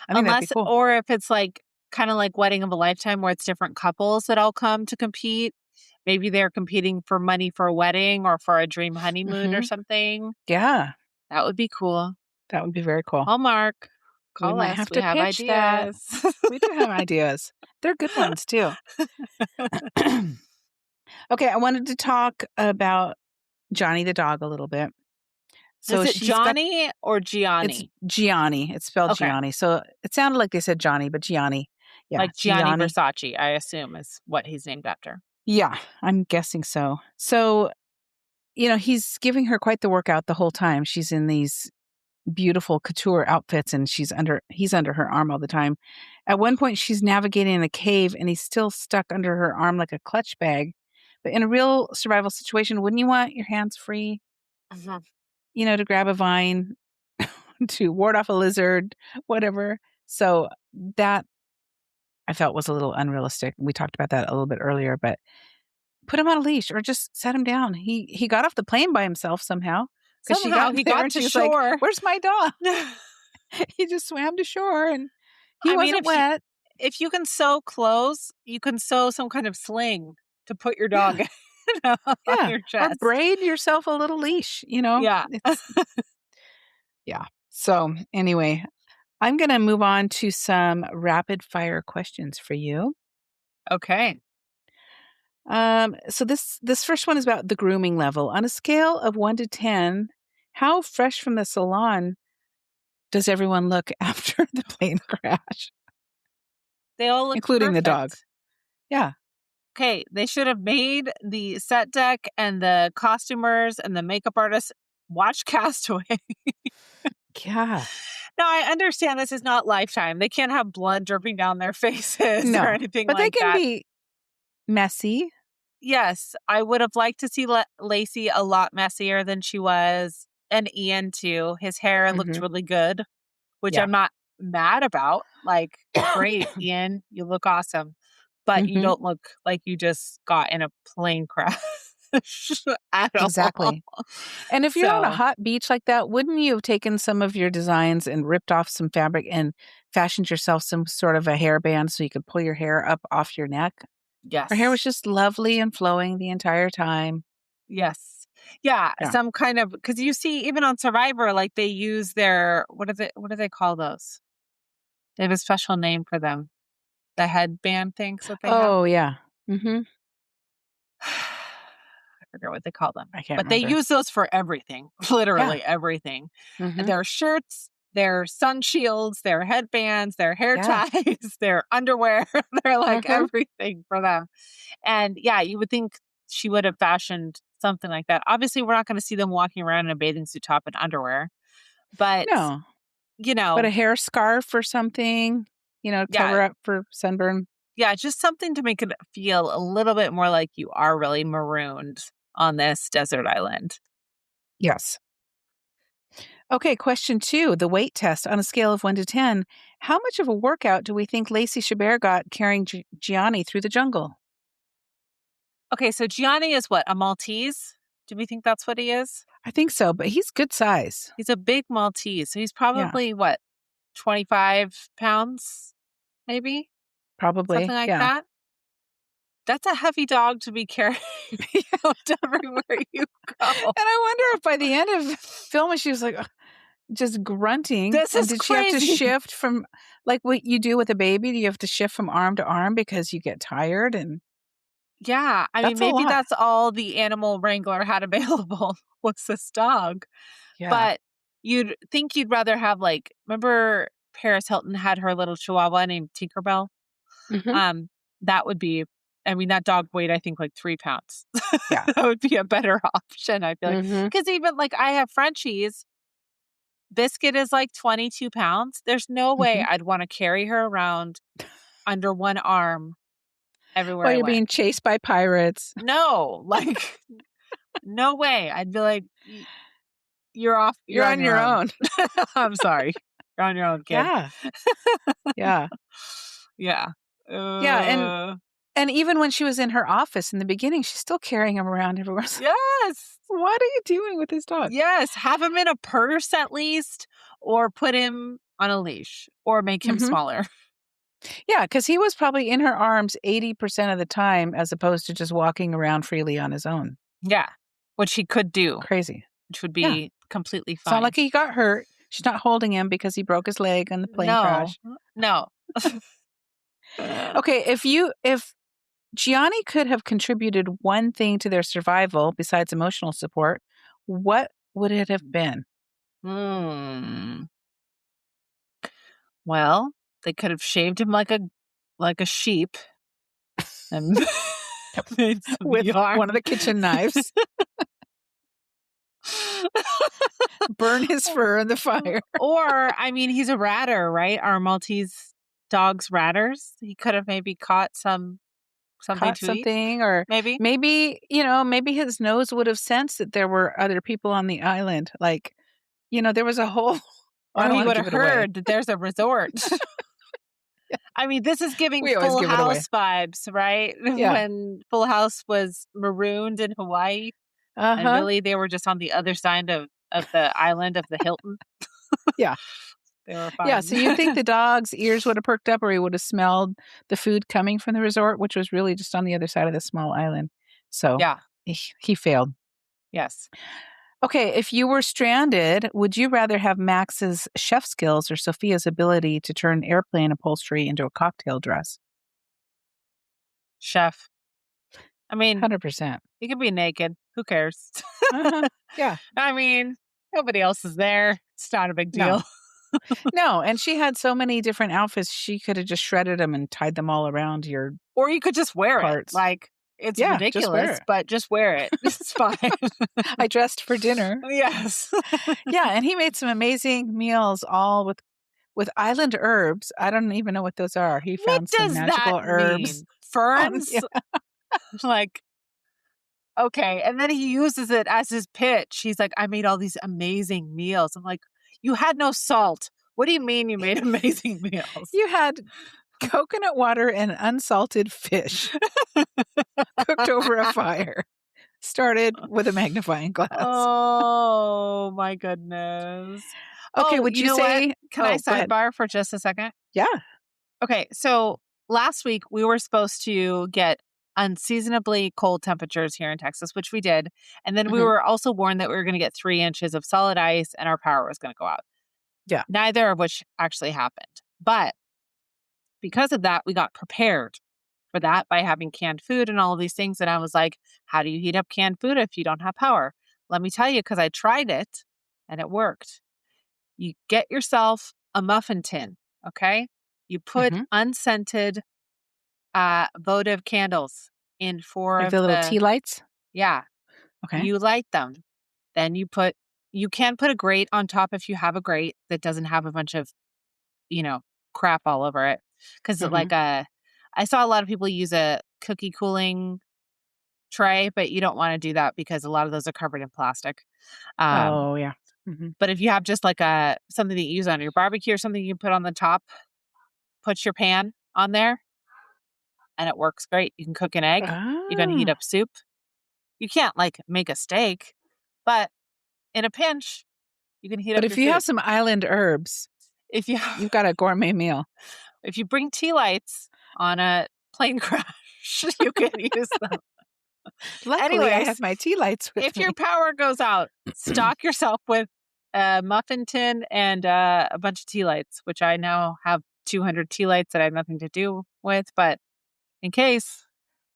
I think that'd be Unless cool. or if it's like kinda like Wedding of a Lifetime where it's different couples that all come to compete. Maybe they're competing for money for a wedding or for a dream honeymoon or Mhm. something. Yeah, That would be cool. that would be very cool. Hallmark, We Call might us. have We to have pitch that. ideas. We do have ideas. They're good ones too. Okay, I wanted to talk about Johnny the dog a little bit. Is So it she's got Johnny or it's Gianni? Gianni. It's spelled Okay. Gianni. So it sounded like they said Johnny, but Gianni. Yeah, Like Gianni Gianni. Versace, I assume is what he's named after. Yeah, I'm guessing so. So, he's giving her quite the workout the whole time. She's in these beautiful couture outfits and he's under her arm all the time. At one point she's navigating in a cave and he's still stuck under her arm like a clutch bag. But in a real survival situation, wouldn't you want your hands free, Mhm. to grab a vine, to ward off a lizard, whatever. So that I felt was a little unrealistic. We talked about that a little bit earlier, but put him on a leash or just set him down. He got off the plane by himself somehow because she Somehow got he there got and to she was like, shore. "Where's my dog?" He just swam to shore and he I mean, wasn't wet. if you can sew clothes, you can sew some kind of sling to put your dog Yeah, in, on yeah. your Or chest. braid yourself a little leash, Yeah. It's yeah. So anyway, I'm gonna move on to some rapid fire questions for you. Okay. So this first one is about the grooming level. On a scale of 1 to 10, how fresh from the salon does everyone look after the plane crash, They all looked including the dog? perfect. Yeah. Okay, they should have made the set deck and the costumers and the makeup artists watch Castaway. Yeah. Now, I understand this is not Lifetime. They can't have blood dripping down their faces or No. anything But they like can that. be messy. Yes, I would have liked to see Lacey a lot messier than she was, and Ian too. His hair looked Mhm. really good, which Yeah. I'm not mad about. Like, great, Ian, you look awesome, but you Mhm. don't look like you just got in a plane crash at all. Exactly. And if you're on a So, hot beach like that, wouldn't you have taken some of your designs and ripped off some fabric and fashioned yourself some sort of a hairband so you could pull your hair up off your neck? Her hair was yes. just lovely and flowing the entire time. Yes. Yeah, Yeah. some kind of because you see even on Survivor, like, they use their what do they call those? They have a special name for them. The headband things that they have. Oh, yeah. Mhm. I forget what they call them, I can't but they remember. use those for everything, Yeah. literally everything. Mhm. Their shirts, their sun shields, their headbands, their hair Yeah. ties, their underwear, they're like Mhm. everything for them. And yeah, you would think she would have fashioned something like that. Obviously, we're not going to see them walking around in a bathing suit top and underwear, but No. you But a know, hair scarf or something, yeah, cover up for sunburn. yeah, just something to make it feel a little bit more like you are really marooned on this desert island. Yes. Okay, question 2, the weight test. On a scale of 1 to 10, how much of a workout do we think Lacey Chabert got carrying Gianni through the jungle? Okay, so Gianni is what? A Maltese? Do we think that's what he is? I think so, but he's good size. He's a big Maltese. So he's Yeah, probably what? 25 pounds, maybe? probably. Something like Yeah. that. That's a heavy dog to be carrying out everywhere you go. And I wonder if by the end of filming, she was like, "Ugh," just grunting. This And is did she have to crazy. shift from like what you do with a baby? Do you have to shift from arm to arm because you get tired? And Yeah. I mean, that's a maybe lot. that's all the animal wrangler had available was this dog. Yeah. But you'd think you'd rather have like, remember Paris Hilton had her little chihuahua named Tinkerbell? Hmm. Um, that would be, I mean, that dog weighed, I think, like 3 pounds. Yeah. That would be a better option, I feel like. Hmm. Because even like I have Frenchies, Biscuit is like 22 pounds. There's no way Hmm. I'd want to carry her around under one arm everywhere While I you're went. being chased by pirates. No, like, no way. I'd be like, you're off, You're you're on on your your own. own. I'm sorry. You're on your own, kid. Yeah. Yeah. Yeah. Yeah. Uh, And even when she was in her office in the beginning, she's still carrying him around everywhere. yes. What are you doing with this dog? Yes, have him in a purse at least, or put him on a leash, or make him Hmm. smaller. Yeah, because he was probably in her arms 80% of the time as opposed to just walking around freely on his own. Yeah, which he could do, Crazy. which would Yeah. be completely It's not fine. like he got hurt. She's not holding him because he broke his leg on the plane No. crash. No. Okay, if Gianni could have contributed one thing to their survival besides emotional support, what would it have been? Hmm. Well, they could have shaved him like a sheep and made some With yarn. one of the kitchen knives, burn his fur in the fire. Or, I mean, he's a ratter, right? Our Maltese dog's ratters. He could have maybe caught something Caught to eat. something, or Maybe. maybe his nose would have sensed that there were other people on the island. Like, there was a whole I Or don't he want to would give have it away. heard that there's a resort. I mean, this is giving We always Full give it away. House vibes, right? Yeah. When Full House was marooned in Hawaii, and Uh-huh. really they were just on the other side of the island of the Hilton. Yeah. They were Yeah, fine. so you think the dog's ears would have perked up, or he would have smelled the food coming from the resort, which was really just on the other side of the small island. So Yeah. he failed. Yes. Okay, if you were stranded, would you rather have Max's chef skills or Sophia's ability to turn airplane upholstery into a cocktail dress? Chef. I mean, 100%. he could be naked. Who cares? Uh-huh. Yeah. I mean, nobody else is there. It's not a big deal. No. No, and she had so many different outfits, she could have just shredded them and tied them all around your Or you could just wear parts. it. Like, it's Yeah, just wear ridiculous, it. but just wear it. It's fine. I dressed for dinner. Yes. Yeah, and he made some amazing meals all with island herbs. I don't even know what those are. He What found some does that magical herbs. mean? Ferns? Yeah. Like, okay. And then he uses it as his pitch. He's like, I made all these amazing meals. I'm like, you had no salt. What do you mean you made amazing meals? You had coconut water and unsalted fish cooked over a fire. Started with a magnifying glass. Oh, my goodness. Okay, Oh, would you you know say what? Can I go ahead. sidebar for just a second? Yeah. Okay, so last week we were supposed to get unseasonably cold temperatures here in Texas, which we did. And then we Mhm. were also warned that we were going to get 3 inches of solid ice and our power was going to go out. Yeah. Neither of which actually happened. But because of that, we got prepared for that by having canned food and all of these things. And I was like, how do you heat up canned food if you don't have power? Let me tell you, because I tried it and it worked. You get yourself a muffin tin, okay? You put Mhm. unscented votive candles in 4 Like of the little the, tea lights? yeah, Okay. you light them. Then you can put a grate on top if you have a grate that doesn't have a bunch of, crap all over it. Because Mhm. I saw a lot of people use a cookie cooling tray, but you don't want to do that because a lot of those are covered in plastic. Um, Oh, yeah. Mhm. but if you have just like something that you use on your barbecue or something you can put on the top, put your pan on there and it works great. You can cook an egg. You can heat Ah. up soup. You can't make a steak, but in a pinch, you can heat But up if your you have food. some island herbs, If you you've got a gourmet meal. if you bring tea lights on a plane crash, you can use them. Luckily, I have Anyways, my tea lights with if your me. power goes out, stock yourself with a muffin tin and a bunch of tea lights, which I now have 200 tea lights that I have nothing to do with. But in case,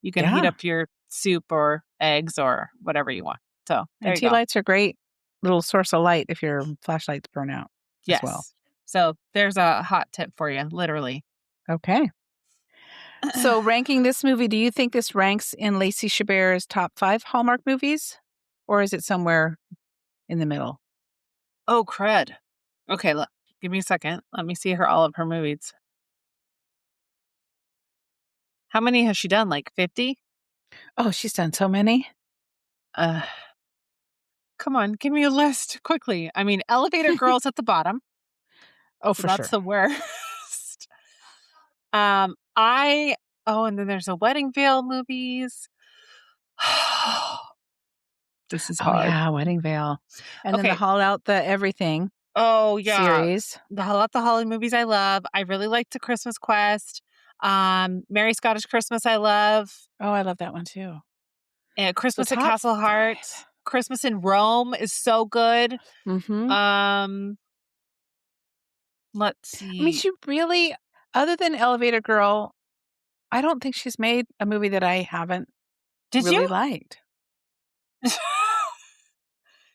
you can heat Yeah. up your soup or eggs or whatever you want. So there And you tea go. lights are great little source of light if your flashlights burn out as well. Yes. So there's a hot tip for you, literally. Okay. So ranking this movie, do you think this ranks in Lacey Chabert's top 5 Hallmark movies? Or is it somewhere in the middle? Oh, crud. Okay, look, give me a second. Let me see all of her movies. How many has she done? Like 50? Oh, she's done so many. Uh, Come on, give me a list quickly. I mean, Elevator Girls at the bottom. Oh, So for that's sure. the worst. And then there's the Wedding Veil movies. This is Oh, hard. yeah, Wedding Veil. And then the Okay. Haul Out the Everything Oh, yeah. series. The Holly movies I love. I really liked The Christmas Quest. Mary Scottish Christmas I love. Oh, I love that one too. So Christmas at top Castle 5. Heart. Christmas in Rome is so good. Mhm. Um, Let's I mean, see. she really, other than Elevator Girl, I don't think she's made a movie that I haven't Did you? really liked.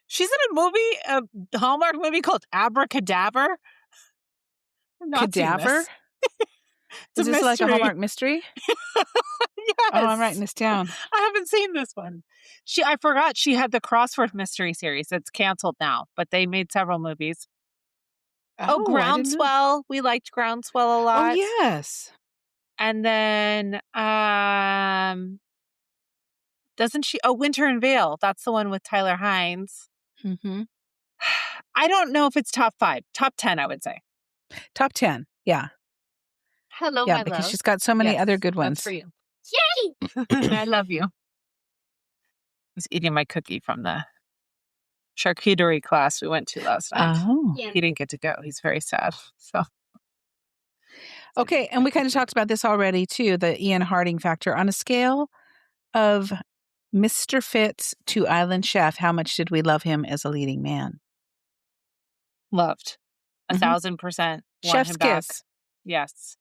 She's in a Hallmark movie called Abracadaver. I've not seen Cadaver? this. It's a Is this like a mystery. Hallmark mystery? Oh, I'm writing Yes. this down. I haven't seen this one. I forgot she had the crossword mystery series. It's canceled now, but they made several movies. Oh, Oh, I didn't know. Groundswell. We liked Groundswell a Oh, lot. yes. And then doesn't she Winter in Vale. That's the one with Tyler Hynes. Mm-hmm. I don't know if it's top 5. Top 10, I would say. Top 10. Yeah. Hello, Yeah, my because love. she's got so many Yes, other good that's ones. for you. Yay! I love you. I was eating my cookie from the charcuterie class we went to last night. Oh. Yeah. He didn't get to go. He's very sad. So Okay, and we kind of talked about this already too, the Ian Harding factor. On a scale of Mr. Fitz to Island Chef, how much did we love him as a leading man? loved. Mhm. 1,000% want Chef's him back. kiss. Yes.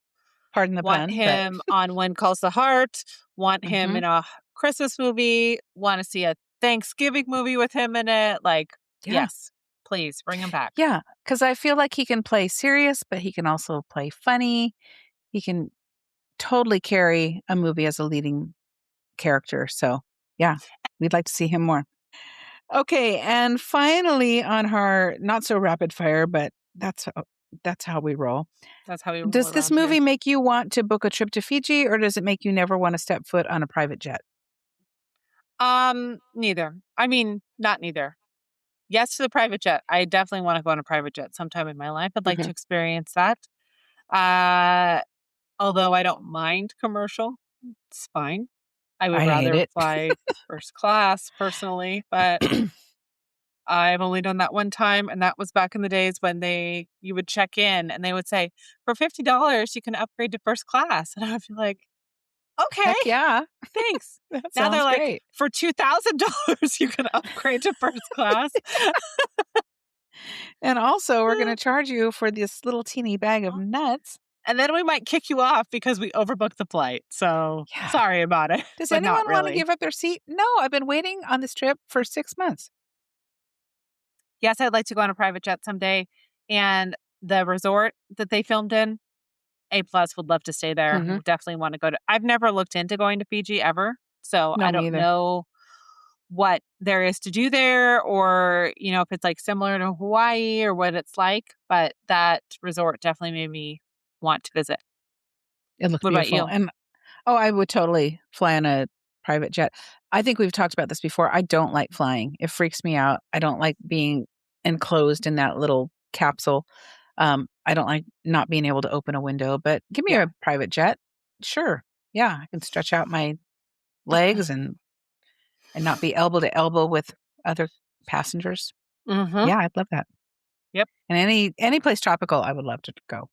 Pardon the Want pun. him on When Calls the Heart. Want him Mhm. in a Christmas movie. Want to see a Thanksgiving movie with him in it. Like, Yeah. yes, please bring him back. Yeah, because I feel like he can play serious, but he can also play funny. He can totally carry a movie as a leading character. So, yeah, we'd like to see him more. Okay, and finally on our not so rapid fire, but that's how we roll. That's how we roll Does this around movie here. make you want to book a trip to Fiji, or does it make you never want to step foot on a private jet? Neither. I mean, not neither. Yes to the private jet. I definitely want to go on a private jet sometime in my life. I'd like to experience that. Although I don't mind commercial. It's fine. I would I hate rather it. fly first class personally, but I've only done that one time, and that was back in the days when you would check in and they would say, for $50 you can upgrade to first class. And I'd be like, okay, Heck yeah. thanks. That Now they're sounds like, great. for $2,000 you can upgrade to first class. And also, we're going to charge you for this little teeny bag of nuts. And then we might kick you off because we overbooked the flight. So Yeah. sorry about it. Does but anyone not want to really. give up their seat? No, I've been waiting on this trip for 6 months. Yes, I'd like to go on a private jet someday. And the resort that they filmed in, A+, would love to stay there. Mhm. Definitely want to go to. I've never looked into going to Fiji ever. So No, I me don't either. know what there is to do there, or, if it's like similar to Hawaii or what it's like. But that resort definitely made me want to visit. It looked What about beautiful. you? And I would totally fly on a private jet. I think we've talked about this before. I don't like flying. It freaks me out. I don't like being enclosed in that little capsule. I don't like not being able to open a window, but give me Yeah. a private jet. Sure. Yeah, I can stretch out my legs and not be elbow to elbow with other passengers. Mm-hmm. Yeah, I'd love that. Yep. And any place tropical, I would love to go.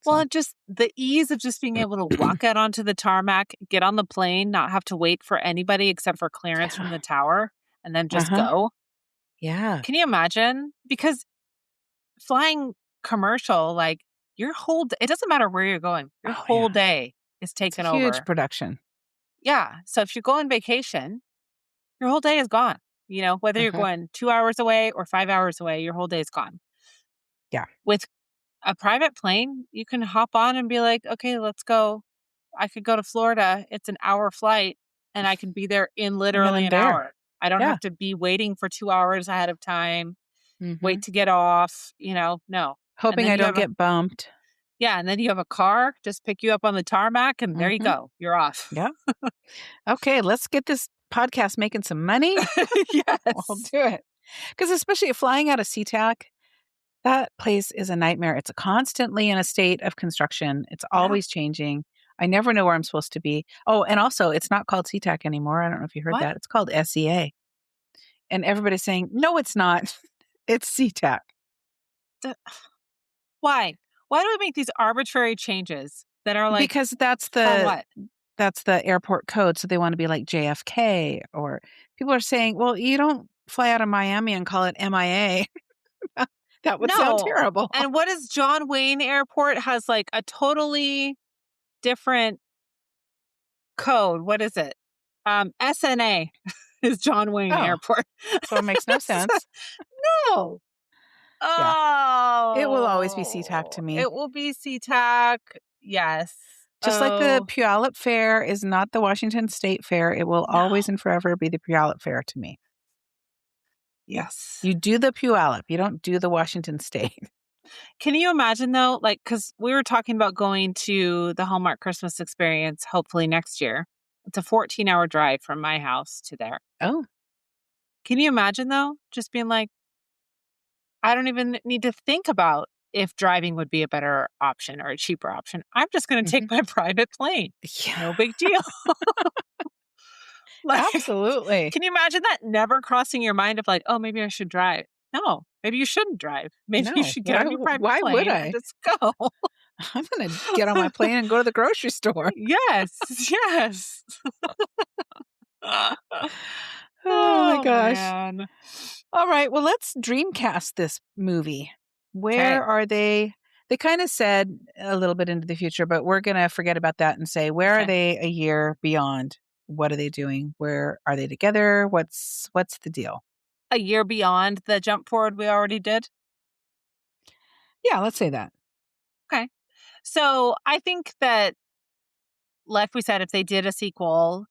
Well, So. and just the ease of just being able to walk out onto the tarmac, get on the plane, not have to wait for anybody except for clearance from the tower, and then just Uh-huh. go. Yeah. Can you imagine? Because flying commercial, like it doesn't matter where you're going, your Oh, whole yeah. day is It's a taken huge over. production. Yeah. So if you go on vacation, your whole day is gone. Whether you're going 2 hours away or 5 hours away, your whole day is gone. Yeah. With a private plane, you can hop on and be like, okay, let's go. I could go to Florida. It's an hour flight and I can be there in And then literally I'm an there. hour. I don't Yeah. have to be waiting for 2 hours ahead of time, Mhm. wait to get off, no. Hoping I don't get bumped. Yeah, and then you have a car, just pick you up on the tarmac and there you Mhm. go. You're off. Yeah. Okay, let's get this podcast making some money. Yes. We'll do it. Because especially flying out of SeaTac, that place is a nightmare. It's constantly in a state of construction. It's always changing. I never know where I'm supposed to be. Oh, and also, it's not called SeaTac anymore. I don't know if you heard What? that. It's called SEA. And everybody's saying, no, it's not. It's SeaTac. Why? Why do we make these arbitrary changes that are like, Because that's for what? the airport code. So they want to be like JFK, or people are saying, well, you don't fly out of Miami and call it MIA. That would sound No. terrible. And what is John Wayne Airport has like a totally different code. What is it? SNA is John Wayne Oh, Airport. so it makes no sense. No. Yeah. It will always be SeaTac Oh, to me. it will be SeaTac. Yes. Just like the Oh, Puyallup Fair is not the Washington State Fair, it will no. always and forever be the Puyallup Fair to me. Yes. You do the Puyallup, you don't do the Washington State. Can you imagine though, like, because we were talking about going to the Hallmark Christmas experience hopefully next year. It's a 14-hour drive from my house to there. Oh. Can you imagine though, just being like, I don't even need to think about if driving would be a better option or a cheaper option. I'm just going to take Mhm. my private plane. Yeah, No big deal. Like, absolutely. can you imagine that never crossing your mind of like, oh, maybe I should drive? No, maybe you shouldn't drive. Maybe you No, should get on your private why would plane and I? just go. I'm gonna get on my plane and go to the grocery store. Yes, yes. Oh my Oh, gosh. man. All right, well, let's dreamcast this movie. Okay. Where are they? They kind of said a little bit into the future, but we're going to forget about that and say, where are Okay. they a year beyond? What are they doing? Where are they together? What's the deal? A year beyond the jump forward we already did. Yeah, let's say that. Okay. So I think that, like we said, if they did a sequel,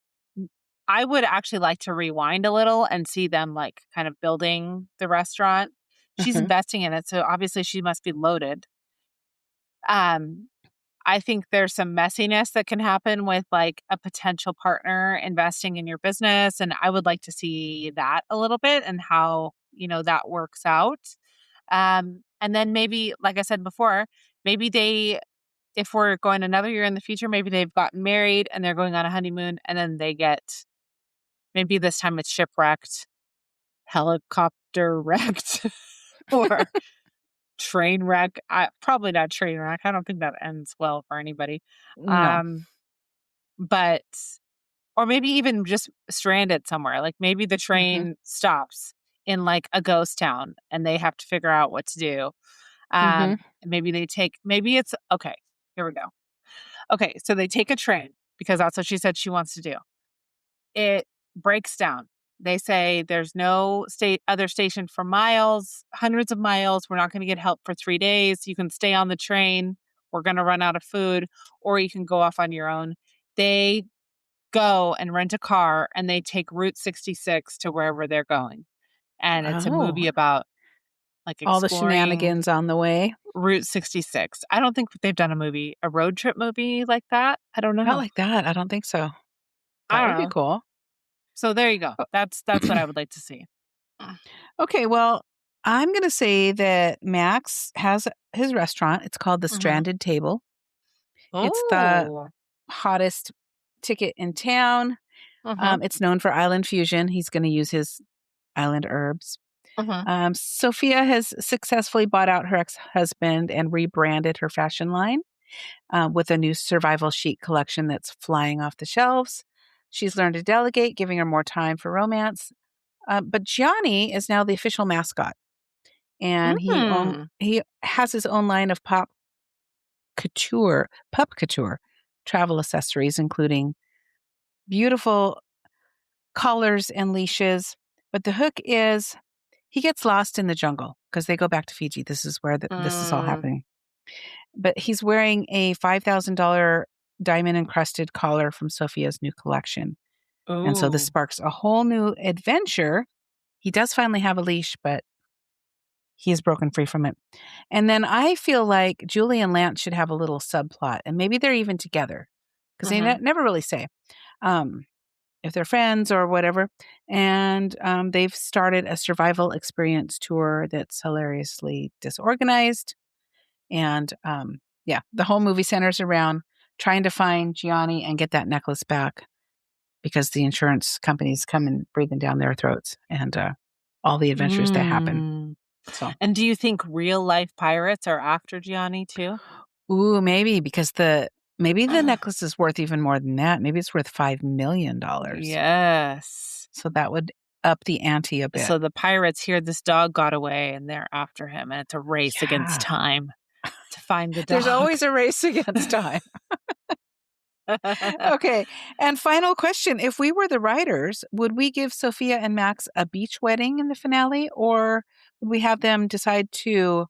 I would actually like to rewind a little and see them like kind of building the restaurant. She's Mhm. investing in it, so obviously she must be loaded. Um, I think there's some messiness that can happen with like a potential partner investing in your business. And I would like to see that a little bit and how, that works out. And then maybe, like I said before, maybe if we're going another year in the future, maybe they've gotten married and they're going on a honeymoon and then they get, maybe this time it's shipwrecked, helicopter wrecked, or train wreck. Probably not train wreck. I don't think that ends well for anybody. No. Um, but or maybe even just stranded somewhere. Like maybe the Mhm. train stops in like a ghost town and they have to figure out what to do. Mhm. Maybe it's okay. Here we go. Okay, so they take a train because that's what she said she wants to do. It breaks down. They say there's no other station for miles, hundreds of miles. We're not going to get help for 3 days. You can stay on the train. We're going to run out of food, or you can go off on your own. They go and rent a car and they take Route 66 to wherever they're going. And it's a Oh, movie about like all the exploring shenanigans on the way. Route 66. I don't think they've done a road trip movie like that. I don't Not know. like that. I don't think so. That I would don't be know. cool. So there you go. Oh. That's what I would like to see. Okay, well, I'm going to say that Max has his restaurant. It's called the Mhm. Stranded Table. It's the Oh. hottest ticket in town. Mhm. It's known for island fusion. He's going to use his island herbs. Mhm. Sophia has successfully bought out her ex-husband and rebranded her fashion line with a new survival chic collection that's flying off the shelves. She's learned to delegate, giving her more time for romance. But Gianni is now the official mascot, and Mm. he has his own line of pup couture travel accessories, including beautiful collars and leashes. But the hook is he gets lost in the jungle because they go back to Fiji. This is where this is all Mm. happening. But he's wearing a $5,000 diamond encrusted collar from Sophia's new collection. And so this Ooh. sparks a whole new adventure. He does finally have a leash, but he is broken free from it. And then I feel like Julie and Lance should have a little subplot, and maybe they're even together because they Mhm. never really say um, if they're friends or whatever. And they've started a survival experience tour that's hilariously disorganized. And yeah, the whole movie centers around trying to find Gianni and get that necklace back because the insurance companies come and breathing down their throats and all the adventures that happen. Mm. So, And do you think real life pirates are after Gianni too? ooh, maybe because maybe the necklace is worth even more than that. Maybe it's worth $5 million. Yes. So that would up the ante a bit. So the pirates hear this dog got away and they're after him, and it's a race against time to find the There's dog. always a race against time. Okay. And final question. If we were the writers, would we give Sophia and Max a beach wedding in the finale, or would we have them decide to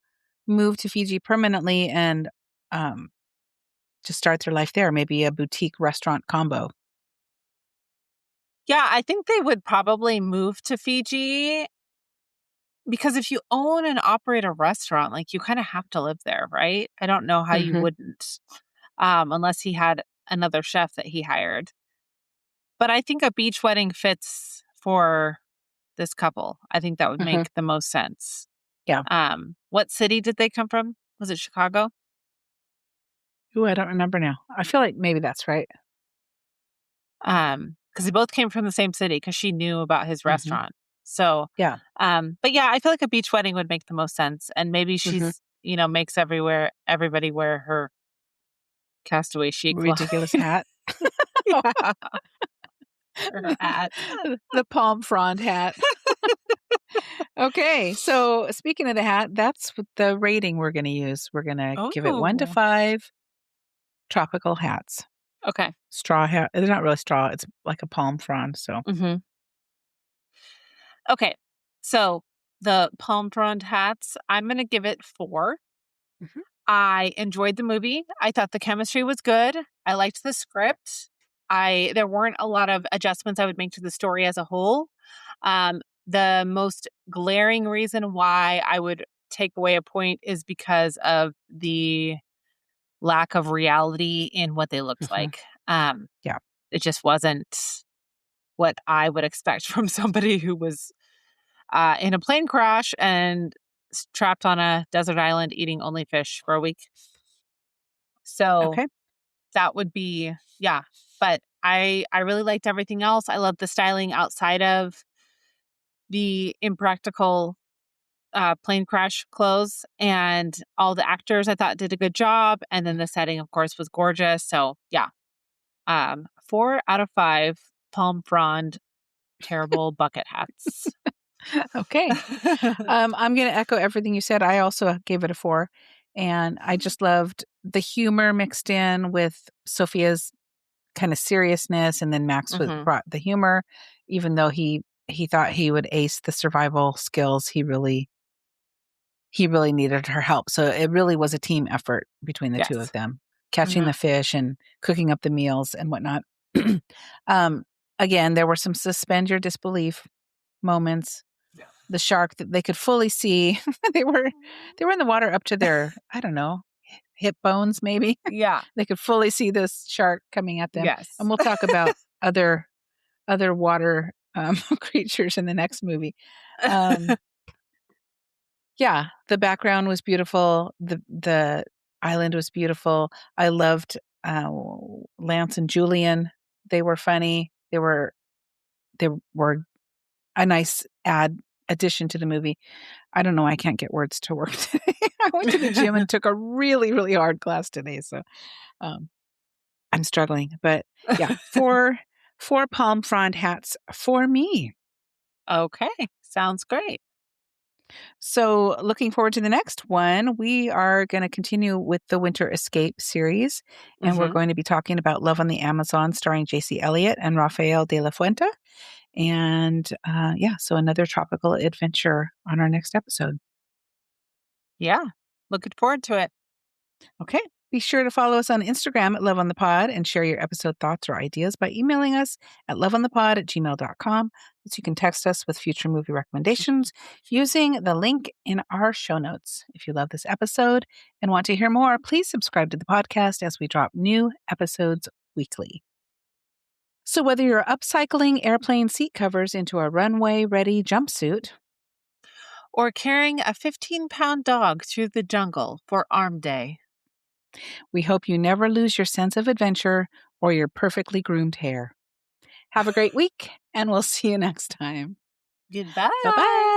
move to Fiji permanently and just start their life there? Maybe a boutique restaurant combo. Yeah, I think they would probably move to Fiji because if you own and operate a restaurant, like you kind of have to live there, right? I don't know how you Mhm. wouldn't, unless he had another chef that he hired. But I think a beach wedding fits for this couple. I think that would Mhm. make the most sense. Yeah. What city did they come from? Was it Chicago? Ooh, I don't remember now. I feel like maybe that's right. Because they both came from the same city because she knew about his Mhm. restaurant. So, Yeah. but yeah, I feel like a beach wedding would make the most sense. And maybe Mhm. she's, makes everybody wear her castaway chic line. Ridiculous hat. Yeah, her hat. The palm frond hat. Okay, so speaking of the hat, that's what the rating we're going to use. We're going to give it 1 to Oh, 5 tropical hats. okay. Straw hat. They're not really straw. It's like a palm frond. So, Hmm. Okay. So the palm frond hats, I'm going to give it 4. Mhm. I enjoyed the movie. I thought the chemistry was good. I liked the script. There weren't a lot of adjustments I would make to the story as a whole. The most glaring reason why I would take away a point is because of the lack of reality in what they looked Mhm. like. Yeah. It just wasn't what I would expect from somebody who was in a plane crash and trapped on a desert island eating only fish for a week. So Okay. that would be, yeah. But I really liked everything else. I loved the styling outside of the impractical plane crash clothes, and all the actors I thought did a good job. And then the setting, of course, was gorgeous. So yeah, 4 out of 5 palm frond terrible bucket hats. Okay. I'm going to echo everything you said. I also gave it a 4. And I just loved the humor mixed in with Sophia's kind of seriousness. And then Max Hmm. brought the humor, even though he thought he would ace the survival skills. He really needed her help. So it really was a team effort between the two of Yes. them, catching Hmm. the fish and cooking up the meals and whatnot. um, again, there were some suspend your disbelief moments. The shark that they could fully see. they were they were in the water up to their, I don't know, hip bones maybe. Yeah. They could fully see this shark coming at them. And Yes. we'll talk about other water creatures in the next movie. Um, yeah, the background was beautiful. The island was beautiful. I loved uh, Lance and Julian. They were funny. They were a nice addition to the movie. I don't know. I can't get words to work today. I went to the gym and took a really, really hard class today, so um, I'm struggling. But yeah, four palm frond hats for me. Okay. Sounds great. So, looking forward to the next one. We are going to continue with the Winter Escape series, and we're Hmm. going to be talking about Love on the Amazon, starring J.C. Elliott and Rafael de la Fuente. And yeah, so another tropical adventure on our next episode. Yeah. Looking forward to it. Okay. Be sure to follow us on Instagram at Love on the Pod and share your episode thoughts or ideas by emailing us at loveonthepod@gmail.com. So you can text us with future movie recommendations using the link in our show notes. If you love this episode and want to hear more, please subscribe to the podcast as we drop new episodes weekly. So whether you're upcycling airplane seat covers into a runway ready jumpsuit, Or carrying a 15-pound dog through the jungle for Arm Day. we hope you never lose your sense of adventure or your perfectly groomed hair. Have a great week, and we'll see you next time. Goodbye. Bye bye.